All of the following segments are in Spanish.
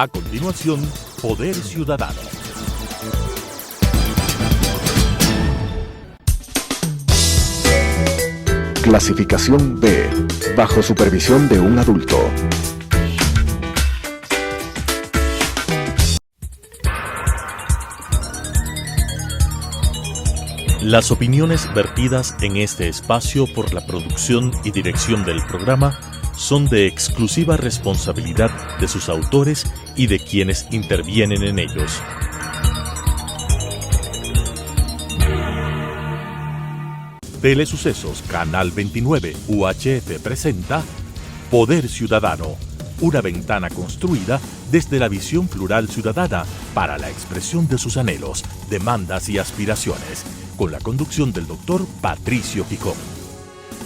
A continuación, Poder Ciudadano. Clasificación B, bajo supervisión de un adulto. Las opiniones vertidas en este espacio por la producción y dirección del programa son de exclusiva responsabilidad de sus autores y de quienes intervienen en ellos. Telesucesos Canal 29 UHF presenta Poder Ciudadano, una ventana construida desde la visión plural ciudadana para la expresión de sus anhelos, demandas y aspiraciones, con la conducción del doctor Patricio Picón.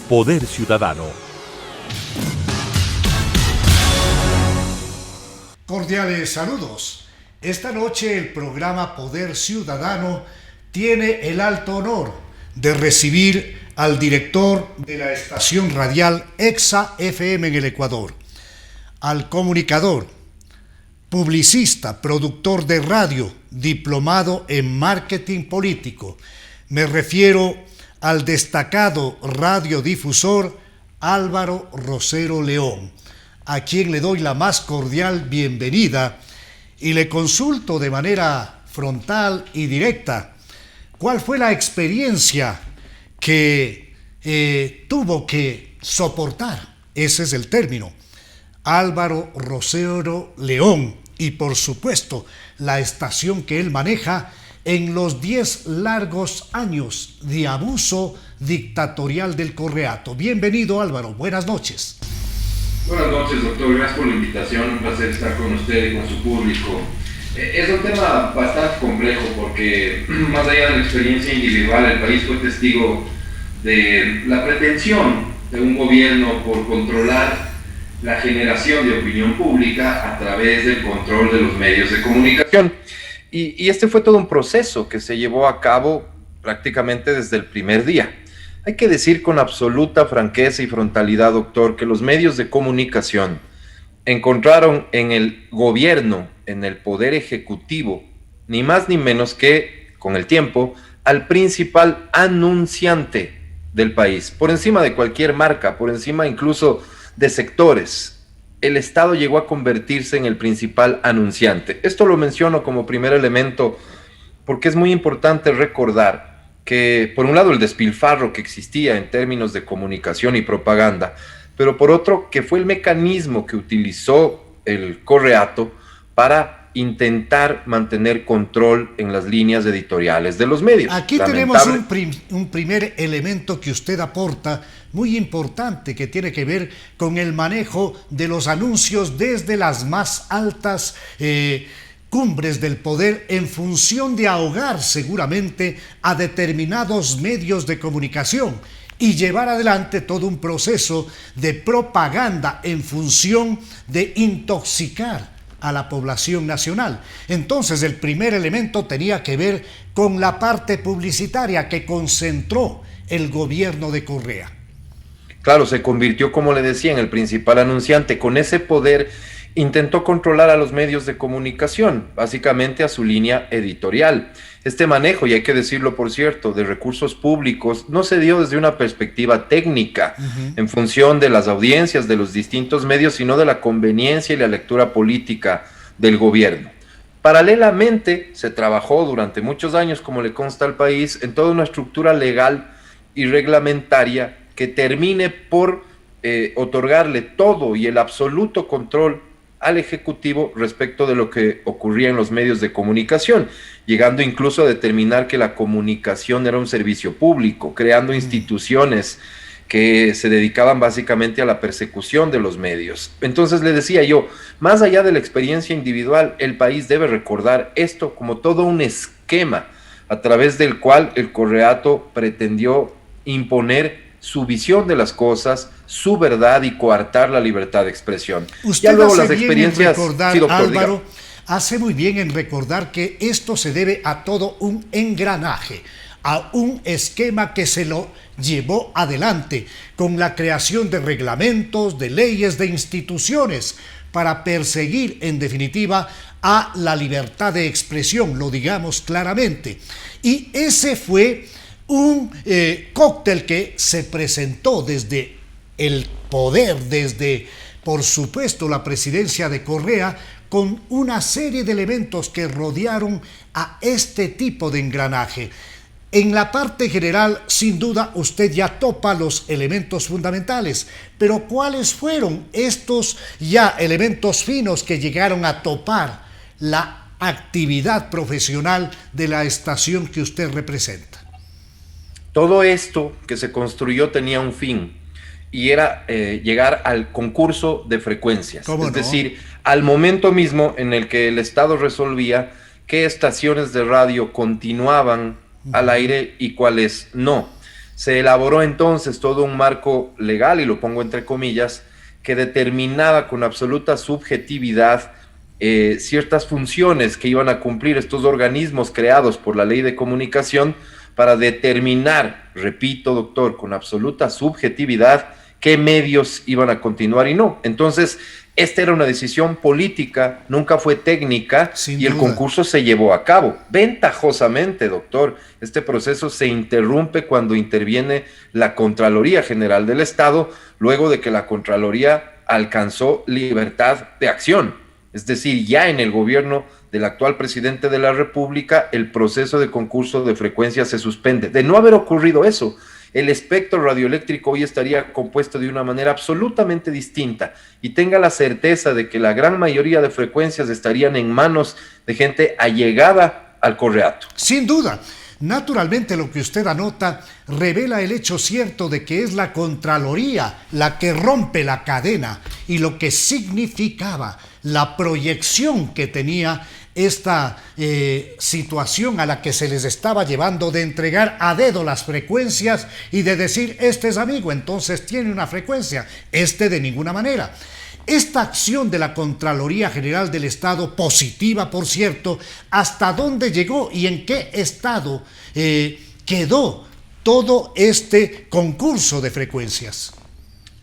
Poder Ciudadano. Cordiales saludos. Esta noche el programa Poder Ciudadano tiene el alto honor de recibir al director de la estación radial EXA FM en el Ecuador, al comunicador, publicista, productor de radio, diplomado en marketing político. Me refiero al destacado radiodifusor Álvaro Rosero León, a quien le doy la más cordial bienvenida y le consulto de manera frontal y directa cuál fue la experiencia que tuvo que soportar, ese es el término, Álvaro Rosero León, y por supuesto la estación que él maneja en los 10 largos años de abuso dictatorial del Correato. Bienvenido, Álvaro, buenas noches. Buenas noches, doctor, gracias por la invitación, un placer estar con usted y con su público. Es un tema bastante complejo porque, más allá de la experiencia individual, el país fue testigo de la pretensión de un gobierno por controlar la generación de opinión pública a través del control de los medios de comunicación. Y este fue todo un proceso que se llevó a cabo prácticamente desde el primer día. Hay que decir con absoluta franqueza y frontalidad, doctor, que los medios de comunicación encontraron en el gobierno, en el poder ejecutivo, ni más ni menos que, con el tiempo, al principal anunciante del país, por encima de cualquier marca, por encima incluso de sectores. El Estado llegó a convertirse en el principal anunciante. Esto lo menciono como primer elemento porque es muy importante recordar que, por un lado, el despilfarro que existía en términos de comunicación y propaganda, pero por otro, que fue el mecanismo que utilizó el Correato para intentar mantener control en las líneas editoriales de los medios. Aquí tenemos un primer elemento que usted aporta, muy importante, que tiene que ver con el manejo de los anuncios desde las más altas cumbres del poder en función de ahogar seguramente a determinados medios de comunicación y llevar adelante todo un proceso de propaganda en función de intoxicar a la población nacional. Entonces el primer elemento tenía que ver con la parte publicitaria que concentró el gobierno de Correa. Claro, se convirtió, como le decía, en el principal anunciante. Con ese poder intentó controlar a los medios de comunicación, básicamente a su línea editorial. Este manejo, y hay que decirlo por cierto, de recursos públicos no se dio desde una perspectiva técnica, en función de las audiencias de los distintos medios, sino de la conveniencia y la lectura política del gobierno. Paralelamente, se trabajó durante muchos años, como le consta al país, en toda una estructura legal y reglamentaria que termine por otorgarle todo y el absoluto control al Ejecutivo respecto de lo que ocurría en los medios de comunicación, llegando incluso a determinar que la comunicación era un servicio público, creando instituciones que se dedicaban básicamente a la persecución de los medios. Entonces le decía yo, más allá de la experiencia individual, el país debe recordar esto como todo un esquema a través del cual el Correato pretendió imponer su visión de las cosas, su verdad y coartar la libertad de expresión. Usted ya luego hace las experiencias, bien en recordar, sí, doctor, Álvaro, diga. Hace muy bien en recordar que esto se debe a todo un engranaje, a un esquema que se lo llevó adelante con la creación de reglamentos, de leyes, de instituciones para perseguir en definitiva a la libertad de expresión, lo digamos claramente. Y ese fue un cóctel que se presentó desde el poder, desde por supuesto la presidencia de Correa, con una serie de elementos que rodearon a este tipo de engranaje. En la parte general, sin duda, usted ya topa los elementos fundamentales, pero ¿cuáles fueron estos ya elementos finos que llegaron a topar la actividad profesional de la estación que usted representa? Todo esto que se construyó tenía un fin, y era llegar al concurso de frecuencias. Es decir, al momento mismo en el que el Estado resolvía qué estaciones de radio continuaban al aire y cuáles no. Se elaboró entonces todo un marco legal, y lo pongo entre comillas, que determinaba con absoluta subjetividad ciertas funciones que iban a cumplir estos organismos creados por la Ley de Comunicación para determinar, repito, doctor, con absoluta subjetividad, qué medios iban a continuar y no. Entonces, esta era una decisión política, nunca fue técnica, y el concurso se llevó a cabo. Ventajosamente, doctor, este proceso se interrumpe cuando interviene la Contraloría General del Estado, luego de que la Contraloría alcanzó libertad de acción. Es decir, ya en el gobierno del actual presidente de la República, el proceso de concurso de frecuencias se suspende. De no haber ocurrido eso, el espectro radioeléctrico hoy estaría compuesto de una manera absolutamente distinta, y tenga la certeza de que la gran mayoría de frecuencias estarían en manos de gente allegada al Correato. Sin duda. Naturalmente, lo que usted anota revela el hecho cierto de que es la Contraloría la que rompe la cadena, y lo que significaba la proyección que tenía esta situación a la que se les estaba llevando, de entregar a dedo las frecuencias y de decir: este es amigo, entonces tiene una frecuencia, este de ninguna manera. Esta acción de la Contraloría General del Estado, positiva por cierto, ¿hasta dónde llegó y en qué estado quedó todo este concurso de frecuencias?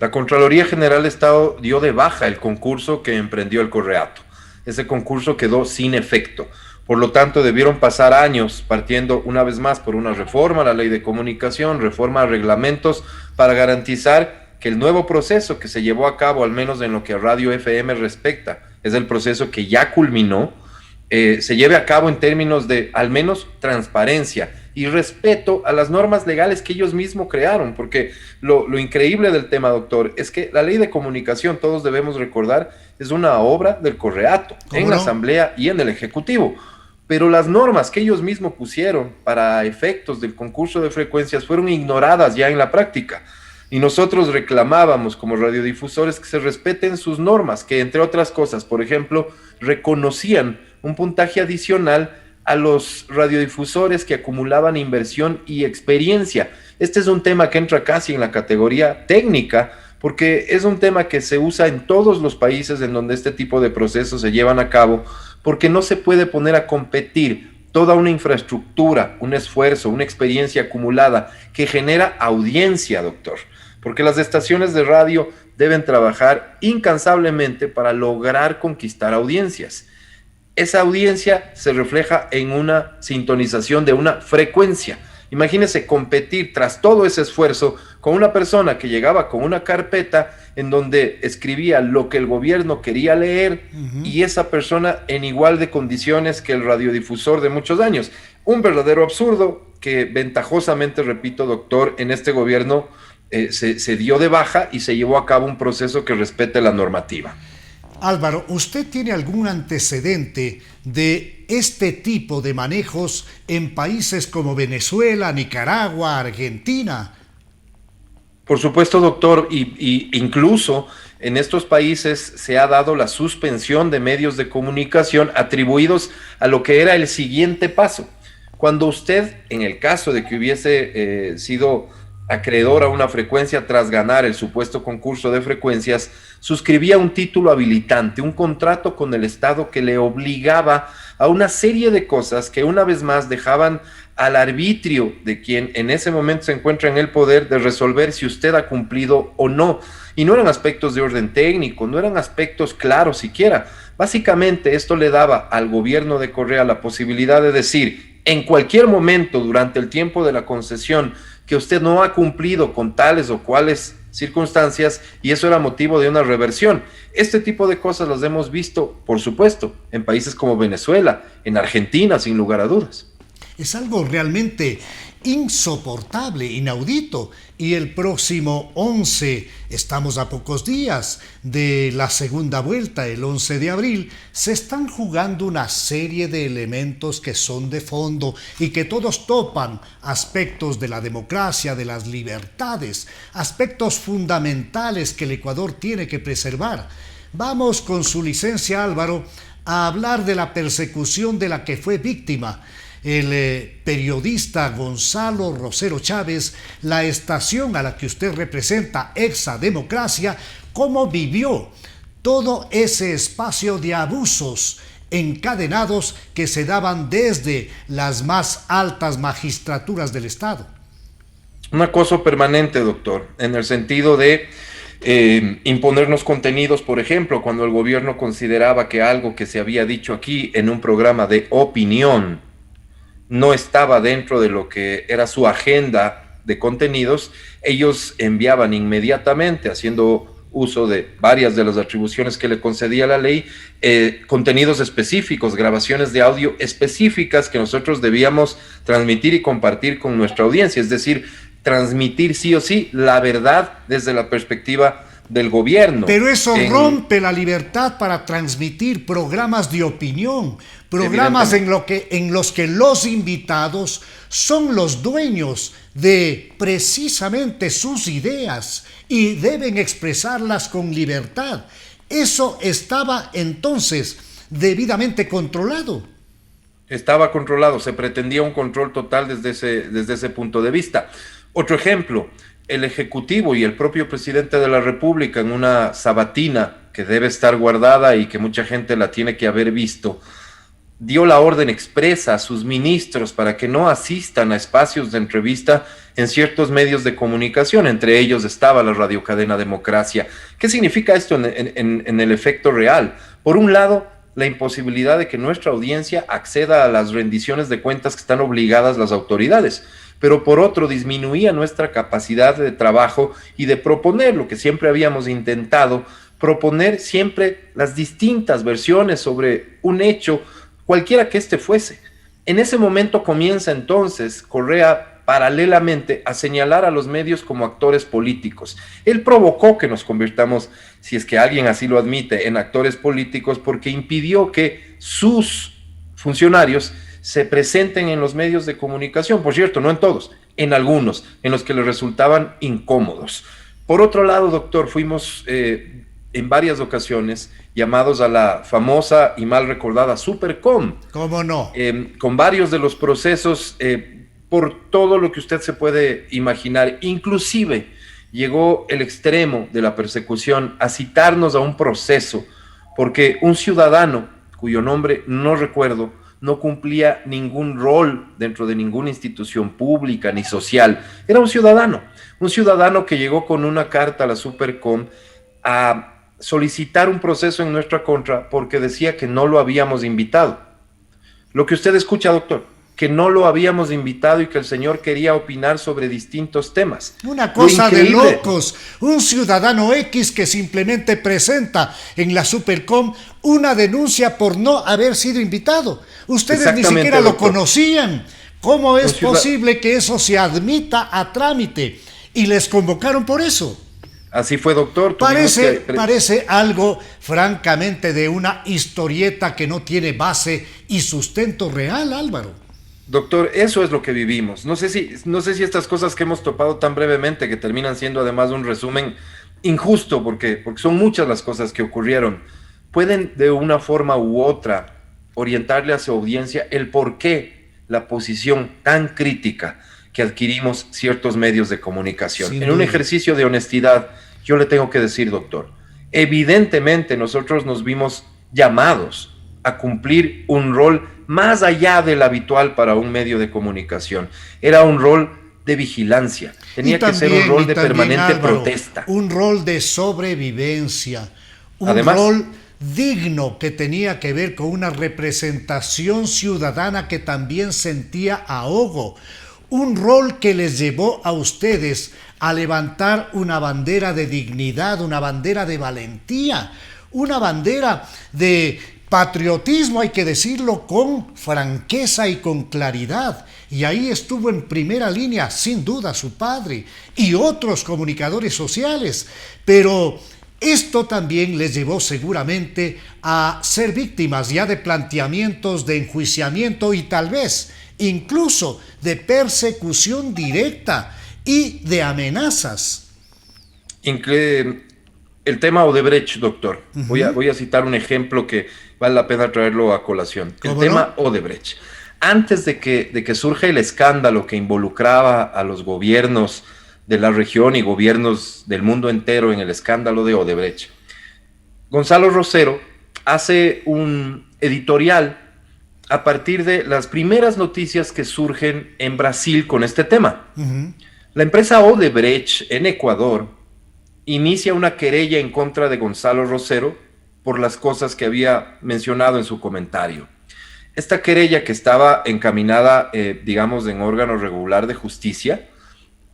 La Contraloría General del Estado dio de baja el concurso que emprendió el Correato. Ese concurso quedó sin efecto. Por lo tanto, debieron pasar años, partiendo una vez más por una reforma a la Ley de Comunicación, reforma a reglamentos, para garantizar que el nuevo proceso que se llevó a cabo, al menos en lo que a Radio FM respecta, es el proceso que ya culminó, se lleve a cabo en términos de, al menos, transparencia y respeto a las normas legales que ellos mismos crearon, porque lo increíble del tema, doctor, es que la Ley de Comunicación, todos debemos recordar, es una obra del Correato, en la Asamblea y en el Ejecutivo, pero las normas que ellos mismos pusieron para efectos del concurso de frecuencias fueron ignoradas ya en la práctica. Y nosotros reclamábamos como radiodifusores que se respeten sus normas, que entre otras cosas, por ejemplo, reconocían un puntaje adicional a los radiodifusores que acumulaban inversión y experiencia. Este es un tema que entra casi en la categoría técnica, porque es un tema que se usa en todos los países en donde este tipo de procesos se llevan a cabo, porque no se puede poner a competir toda una infraestructura, un esfuerzo, una experiencia acumulada que genera audiencia, doctor. Porque las estaciones de radio deben trabajar incansablemente para lograr conquistar audiencias. Esa audiencia se refleja en una sintonización de una frecuencia. Imagínese competir tras todo ese esfuerzo con una persona que llegaba con una carpeta en donde escribía lo que el gobierno quería leer, y esa persona en igual de condiciones que el radiodifusor de muchos años. Un verdadero absurdo que ventajosamente, repito, doctor, en este gobierno se dio de baja y se llevó a cabo un proceso que respete la normativa. Álvaro, ¿usted tiene algún antecedente de este tipo de manejos en países como Venezuela, Nicaragua, Argentina? Por supuesto, doctor, y incluso en estos países se ha dado la suspensión de medios de comunicación atribuidos a lo que era el siguiente paso. Cuando usted, en el caso de que hubiese sido acreedor a una frecuencia tras ganar el supuesto concurso de frecuencias, suscribía un título habilitante, un contrato con el Estado que le obligaba a una serie de cosas que una vez más dejaban al arbitrio de quien en ese momento se encuentra en el poder de resolver si usted ha cumplido o no. Y no eran aspectos de orden técnico, no eran aspectos claros siquiera. Básicamente esto le daba al gobierno de Correa la posibilidad de decir en cualquier momento durante el tiempo de la concesión que usted no ha cumplido con tales o cuales circunstancias, y eso era motivo de una reversión. Este tipo de cosas las hemos visto, por supuesto, en países como Venezuela, en Argentina, sin lugar a dudas. Es algo realmente insoportable, inaudito. Y el próximo 11, estamos a pocos días de la segunda vuelta, el 11 de abril, se están jugando una serie de elementos que son de fondo y que todos topan aspectos de la democracia, de las libertades, aspectos fundamentales que el Ecuador tiene que preservar. Vamos con su licencia, Álvaro, a hablar de la persecución de la que fue víctima el periodista Gonzalo Rosero Chávez, la estación a la que usted representa, Exademocracia, cómo vivió todo ese espacio de abusos encadenados que se daban desde las más altas magistraturas del Estado. Un acoso permanente, doctor, en el sentido de imponernos contenidos, por ejemplo, cuando el gobierno consideraba que algo que se había dicho aquí en un programa de opinión no estaba dentro de lo que era su agenda de contenidos, ellos enviaban inmediatamente, haciendo uso de varias de las atribuciones que le concedía la ley, contenidos específicos, grabaciones de audio específicas que nosotros debíamos transmitir y compartir con nuestra audiencia, es decir, transmitir sí o sí la verdad desde la perspectiva del gobierno. Pero eso rompe la libertad para transmitir programas de opinión, programas en los que los invitados son los dueños de precisamente sus ideas y deben expresarlas con libertad. Eso estaba entonces debidamente controlado. Estaba controlado, se pretendía un control total desde ese punto de vista. Otro ejemplo, el Ejecutivo y el propio presidente de la República, en una sabatina que debe estar guardada y que mucha gente la tiene que haber visto, dio la orden expresa a sus ministros para que no asistan a espacios de entrevista en ciertos medios de comunicación. Entre ellos estaba la radiocadena Democracia. ¿Qué significa esto en el efecto real? Por un lado, la imposibilidad de que nuestra audiencia acceda a las rendiciones de cuentas que están obligadas las autoridades, pero por otro disminuía nuestra capacidad de trabajo y de proponer lo que siempre habíamos intentado, proponer siempre las distintas versiones sobre un hecho, cualquiera que éste fuese. En ese momento comienza entonces Correa paralelamente a señalar a los medios como actores políticos. Él provocó que nos convirtamos, si es que alguien así lo admite, en actores políticos porque impidió que sus funcionarios se presenten en los medios de comunicación, por cierto, no en todos, en algunos, en los que les resultaban incómodos. Por otro lado, doctor, fuimos en varias ocasiones llamados a la famosa y mal recordada Supercom. ¿Cómo no? Con varios de los procesos, por todo lo que usted se puede imaginar, inclusive llegó el extremo de la persecución a citarnos a un proceso, porque un ciudadano, cuyo nombre no recuerdo, no cumplía ningún rol dentro de ninguna institución pública ni social. Era un ciudadano que llegó con una carta a la Supercom a solicitar un proceso en nuestra contra porque decía que no lo habíamos invitado. Lo que usted escucha, doctor, que no lo habíamos invitado y que el señor quería opinar sobre distintos temas. Una cosa de locos, un ciudadano X que simplemente presenta en la Supercom una denuncia por no haber sido invitado. Ustedes ni siquiera lo conocían. ¿Cómo es posible que eso se admita a trámite? Y les convocaron por eso. Así fue, doctor. Parece algo francamente de una historieta que no tiene base y sustento real, Álvaro. Doctor, eso es lo que vivimos. No sé si estas cosas que hemos topado tan brevemente, que terminan siendo además un resumen injusto, porque son muchas las cosas que ocurrieron, pueden de una forma u otra orientarle a su audiencia el por qué la posición tan crítica que adquirimos ciertos medios de comunicación. Sin en un duda. ejercicio de honestidad, yo le tengo que decir, doctor, evidentemente nosotros nos vimos llamados a cumplir un rol más allá del habitual para un medio de comunicación. Era un rol de vigilancia, tenía que ser un rol de permanente Álvaro, protesta. un rol de sobrevivencia, un Además, rol digno que tenía que ver con una representación ciudadana que también sentía ahogo, un rol que les llevó a ustedes a levantar una bandera de dignidad, una bandera de valentía, una bandera de patriotismo, hay que decirlo con franqueza y con claridad. Y ahí estuvo en primera línea, sin duda, su padre y otros comunicadores sociales. Pero esto también les llevó seguramente a ser víctimas ya de planteamientos de enjuiciamiento y tal vez incluso de persecución directa y de amenazas. El tema Odebrecht, doctor. Voy a citar un ejemplo que vale la pena traerlo a colación. El tema Odebrecht. Antes de que surja el escándalo que involucraba a los gobiernos de la región y gobiernos del mundo entero en el escándalo de Odebrecht, Gonzalo Rosero hace un editorial a partir de las primeras noticias que surgen en Brasil con este tema. La empresa Odebrecht en Ecuador inicia una querella en contra de Gonzalo Rosero por las cosas que había mencionado en su comentario. Esta querella, que estaba encaminada, digamos, en órgano regular de justicia,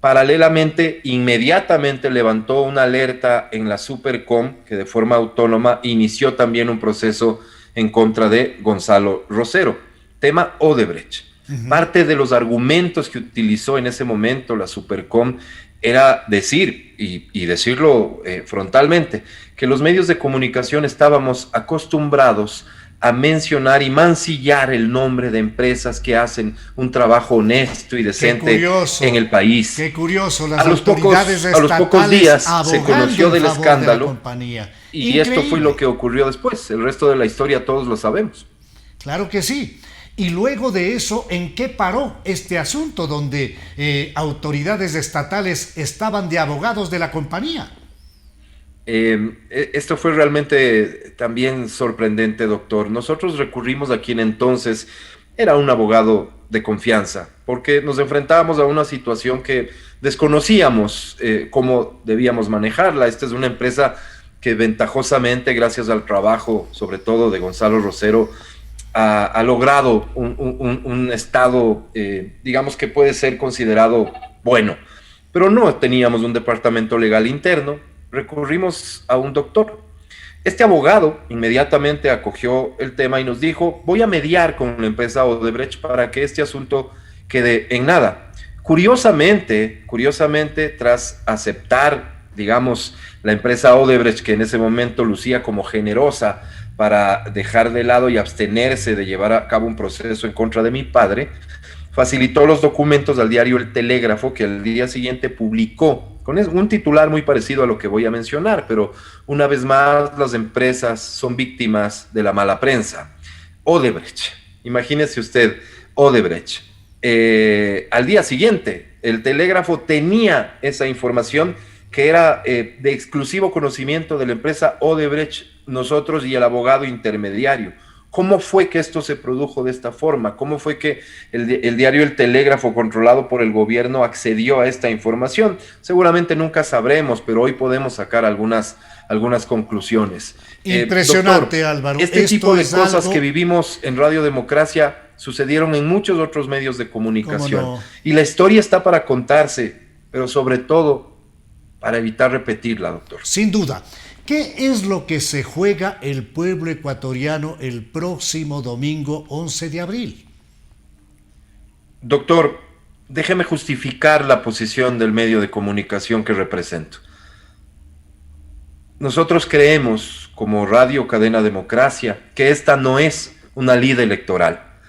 paralelamente, inmediatamente levantó una alerta en la Supercom, que de forma autónoma inició también un proceso en contra de Gonzalo Rosero. Tema Odebrecht. Parte de los argumentos que utilizó en ese momento la Supercom era decir, y decirlo frontalmente, que los medios de comunicación estábamos acostumbrados a mencionar y mancillar el nombre de empresas que hacen un trabajo honesto y decente en el país. Qué curioso, las a los pocos días se conoció del escándalo y esto fue lo que ocurrió después. El resto de la historia todos lo sabemos. Claro que sí. Y luego de eso, ¿en qué paró este asunto donde autoridades estatales estaban de abogados de la compañía? Esto fue realmente también sorprendente, doctor. Nosotros recurrimos a quien entonces era un abogado de confianza, porque nos enfrentábamos a una situación que desconocíamos cómo debíamos manejarla. Esta es una empresa que ventajosamente, gracias al trabajo, sobre todo de Gonzalo Rosero, ha logrado un estado, digamos que puede ser considerado bueno, pero no teníamos un departamento legal interno. Recurrimos a un doctor. Este abogado inmediatamente acogió el tema y nos dijo: voy a mediar con la empresa Odebrecht para que este asunto quede en nada. Curiosamente, tras aceptar, digamos, la empresa Odebrecht, que en ese momento lucía como generosa para dejar de lado y abstenerse de llevar a cabo un proceso en contra de mi padre, facilitó los documentos al diario El Telégrafo, que al día siguiente publicó con un titular muy parecido a lo que voy a mencionar, pero una vez más las empresas son víctimas de la mala prensa. Odebrecht, imagínese usted, Odebrecht. Al día siguiente, El Telégrafo tenía esa información que era de exclusivo conocimiento de la empresa Odebrecht, nosotros y el abogado intermediario. ¿Cómo fue que esto se produjo de esta forma? ¿Cómo fue que el diario El Telégrafo, controlado por el gobierno, accedió a esta información? Seguramente nunca sabremos, pero hoy podemos sacar algunas conclusiones. Impresionante, doctor, Álvaro. Este tipo de cosas que vivimos en Radio Democracia sucedieron en muchos otros medios de comunicación. ¿Cómo no? Y la historia está para contarse, pero sobre todo para evitar repetirla, doctor. Sin duda. ¿Qué es lo que se juega el pueblo ecuatoriano el próximo domingo 11 de abril? Doctor, déjeme justificar la posición del medio de comunicación que represento. Nosotros creemos, como Radio Cadena Democracia, que esta no es una lida electoral,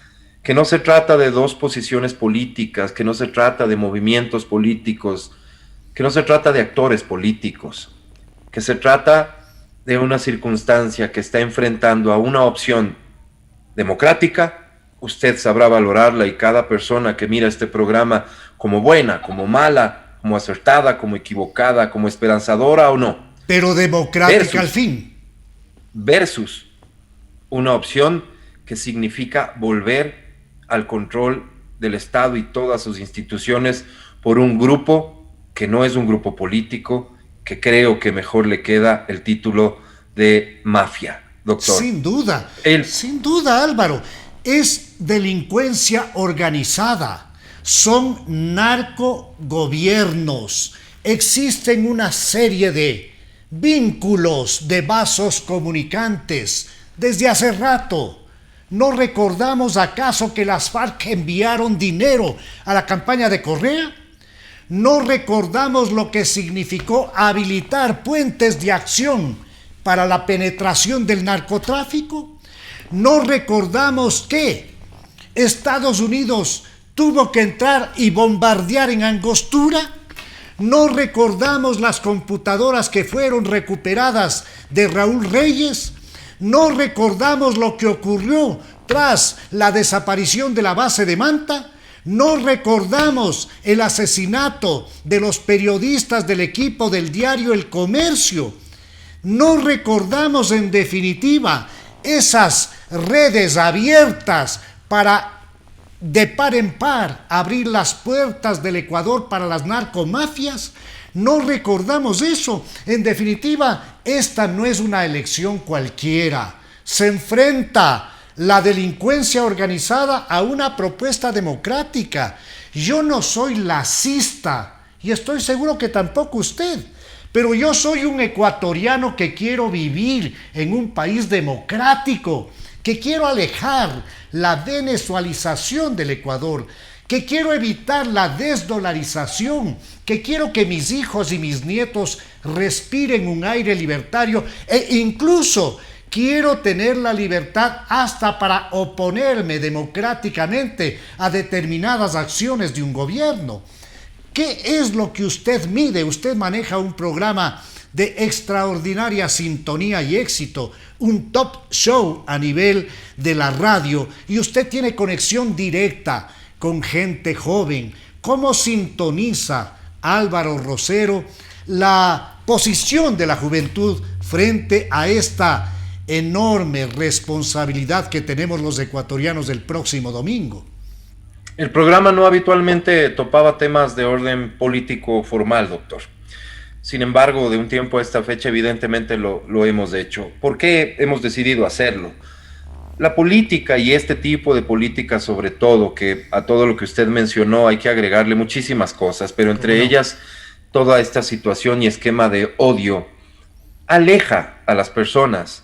que no se trata de dos posiciones políticas, que no se trata de movimientos políticos, que no se trata de actores políticos, que se trata de una circunstancia que está enfrentando a una opción democrática. Usted sabrá valorarla y cada persona que mira este programa como buena, como mala, como acertada, como equivocada, como esperanzadora o no. Pero democrática al fin. Versus una opción que significa volver al control del Estado y todas sus instituciones por un grupo que no es un grupo político, que creo que mejor le queda el título de mafia, doctor. Sin duda, sin duda, Álvaro, es delincuencia organizada, son narcogobiernos, existen una serie de vínculos, de vasos comunicantes desde hace rato. ¿No recordamos acaso que las FARC enviaron dinero a la campaña de Correa? ¿No recordamos lo que significó habilitar puentes de acción para la penetración del narcotráfico? ¿No recordamos que Estados Unidos tuvo que entrar y bombardear en Angostura? ¿No recordamos las computadoras que fueron recuperadas de Raúl Reyes? ¿No recordamos lo que ocurrió tras la desaparición de la base de Manta? ¿No recordamos el asesinato de los periodistas del equipo del diario El Comercio? ¿No recordamos, en definitiva, esas redes abiertas para, de par en par, abrir las puertas del Ecuador para las narcomafias? ¿No recordamos eso? En definitiva, esta no es una elección cualquiera. Se enfrenta la delincuencia organizada a una propuesta democrática. Yo no soy lacista, y estoy seguro que tampoco usted, pero yo soy un ecuatoriano que quiero vivir en un país democrático, que quiero alejar la venezualización del Ecuador, que quiero evitar la desdolarización, que quiero que mis hijos y mis nietos respiren un aire libertario e incluso quiero tener la libertad hasta para oponerme democráticamente a determinadas acciones de un gobierno. ¿Qué es lo que usted mide? Usted maneja un programa de extraordinaria sintonía y éxito, un top show a nivel de la radio, y usted tiene conexión directa con gente joven. ¿Cómo sintoniza Álvaro Rosero la posición de la juventud frente a esta enorme responsabilidad que tenemos los ecuatorianos del próximo domingo? El programa no habitualmente topaba temas de orden político formal, doctor. Sin embargo, de un tiempo a esta fecha, evidentemente lo hemos hecho. ¿Por qué hemos decidido hacerlo? La política, y este tipo de política sobre todo, que a todo lo que usted mencionó hay que agregarle muchísimas cosas, pero entre ellas toda esta situación y esquema de odio aleja a las personas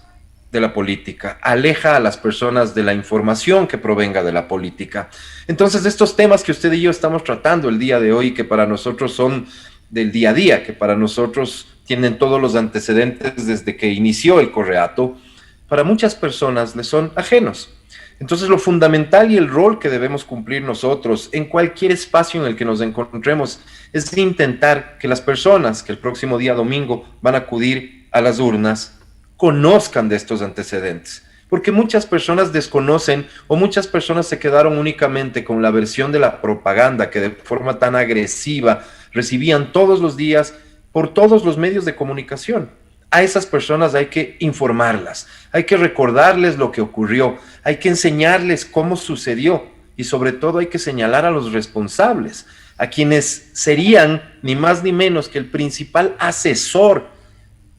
de la política, aleja a las personas de la información que provenga de la política. Entonces, estos temas que usted y yo estamos tratando el día de hoy, que para nosotros son del día a día, que para nosotros tienen todos los antecedentes desde que inició el Correato, para muchas personas les son ajenos. Entonces, lo fundamental y el rol que debemos cumplir nosotros en cualquier espacio en el que nos encontremos es intentar que las personas que el próximo día domingo van a acudir a las urnas conozcan de estos antecedentes, porque muchas personas desconocen o muchas personas se quedaron únicamente con la versión de la propaganda que de forma tan agresiva recibían todos los días por todos los medios de comunicación. A esas personas hay que informarlas, hay que recordarles lo que ocurrió, hay que enseñarles cómo sucedió y sobre todo hay que señalar a los responsables, a quienes serían ni más ni menos que el principal asesor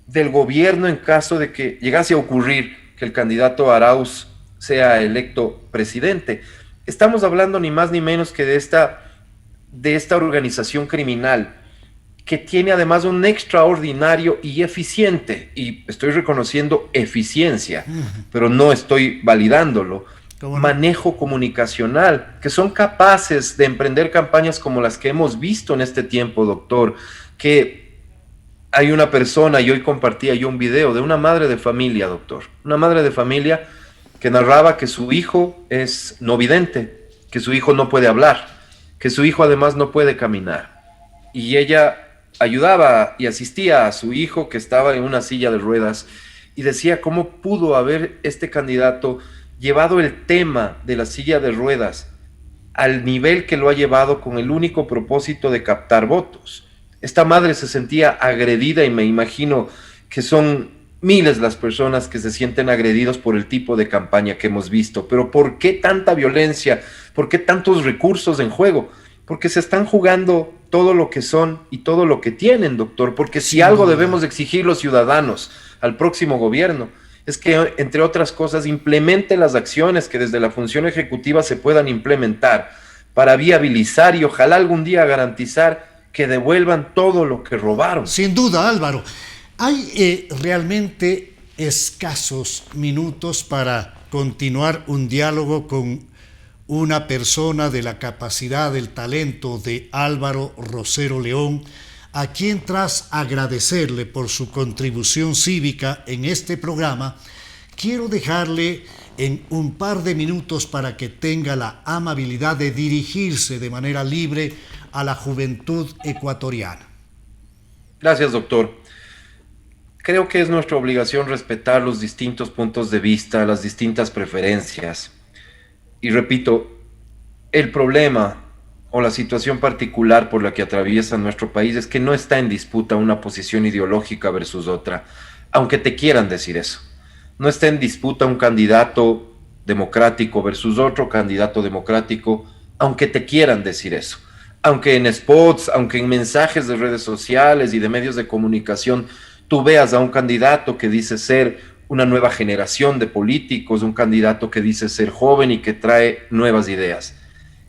del gobierno en caso de que llegase a ocurrir que el candidato Arauz sea electo presidente. Estamos hablando ni más ni menos que de esta organización criminal que tiene además un extraordinario y eficiente, y estoy reconociendo eficiencia, pero no estoy validándolo, manejo comunicacional, que son capaces de emprender campañas como las que hemos visto en este tiempo, doctor, que hay una persona, y hoy compartía yo un video de una madre de familia, doctor, una madre de familia que narraba que su hijo es no vidente, que su hijo no puede hablar, que su hijo además no puede caminar, y ella ayudaba y asistía a su hijo que estaba en una silla de ruedas y decía cómo pudo haber este candidato llevado el tema de la silla de ruedas al nivel que lo ha llevado con el único propósito de captar votos. Esta madre se sentía agredida y me imagino que son miles las personas que se sienten agredidos por el tipo de campaña que hemos visto. Pero ¿por qué tanta violencia? ¿Por qué tantos recursos en juego? Porque se están jugando todo lo que son y todo lo que tienen, doctor. Porque si algo debemos exigir los ciudadanos al próximo gobierno, es que, entre otras cosas, implemente las acciones que desde la función ejecutiva se puedan implementar para viabilizar y ojalá algún día garantizar que devuelvan todo lo que robaron. Sin duda, Álvaro. Hay realmente escasos minutos para continuar un diálogo con una persona de la capacidad, del talento de Álvaro Rosero León, a quien, tras agradecerle por su contribución cívica en este programa, quiero dejarle en un par de minutos para que tenga la amabilidad de dirigirse de manera libre a la juventud ecuatoriana. Gracias, doctor. Creo que es nuestra obligación respetar los distintos puntos de vista, las distintas preferencias. Y repito, el problema o la situación particular por la que atraviesa nuestro país es que no está en disputa una posición ideológica versus otra, aunque te quieran decir eso. No está en disputa un candidato democrático versus otro candidato democrático, aunque te quieran decir eso. Aunque en spots, aunque en mensajes de redes sociales y de medios de comunicación, tú veas a un candidato que dice ser una nueva generación de políticos, un candidato que dice ser joven y que trae nuevas ideas.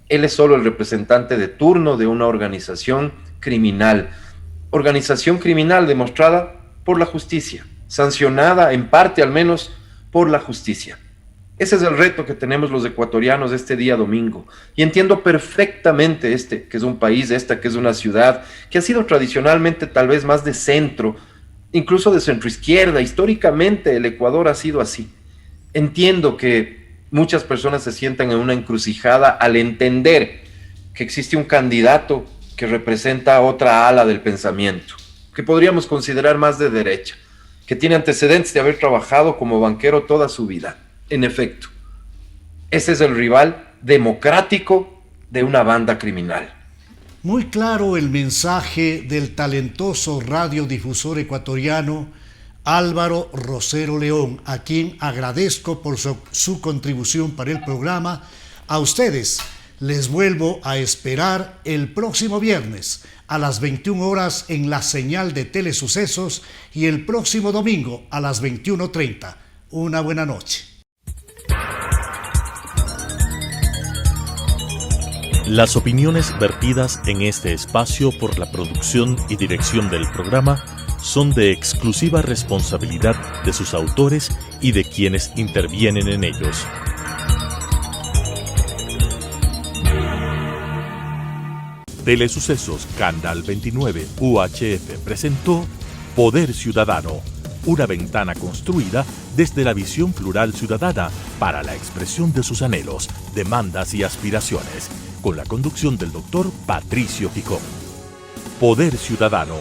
Él es solo el representante de turno de una organización criminal demostrada por la justicia, sancionada en parte al menos por la justicia. Ese es el reto que tenemos los ecuatorianos este día domingo. Y entiendo perfectamente que es un país, que es una ciudad, que ha sido tradicionalmente tal vez más de centro, incluso de centroizquierda. Históricamente el Ecuador ha sido así. Entiendo que muchas personas se sientan en una encrucijada al entender que existe un candidato que representa otra ala del pensamiento, que podríamos considerar más de derecha, que tiene antecedentes de haber trabajado como banquero toda su vida. En efecto, ese es el rival democrático de una banda criminal. Muy claro el mensaje del talentoso radiodifusor ecuatoriano Álvaro Rosero León, a quien agradezco por su contribución para el programa. A ustedes les vuelvo a esperar el próximo viernes a las 21 horas en la señal de Telesucesos y el próximo domingo a las 21:30. Una buena noche. Las opiniones vertidas en este espacio por la producción y dirección del programa son de exclusiva responsabilidad de sus autores y de quienes intervienen en ellos. Telesucesos Canal 29 UHF presentó Poder Ciudadano, una ventana construida desde la visión plural ciudadana para la expresión de sus anhelos, demandas y aspiraciones, con la conducción del doctor Patricio Gijón. Poder Ciudadano,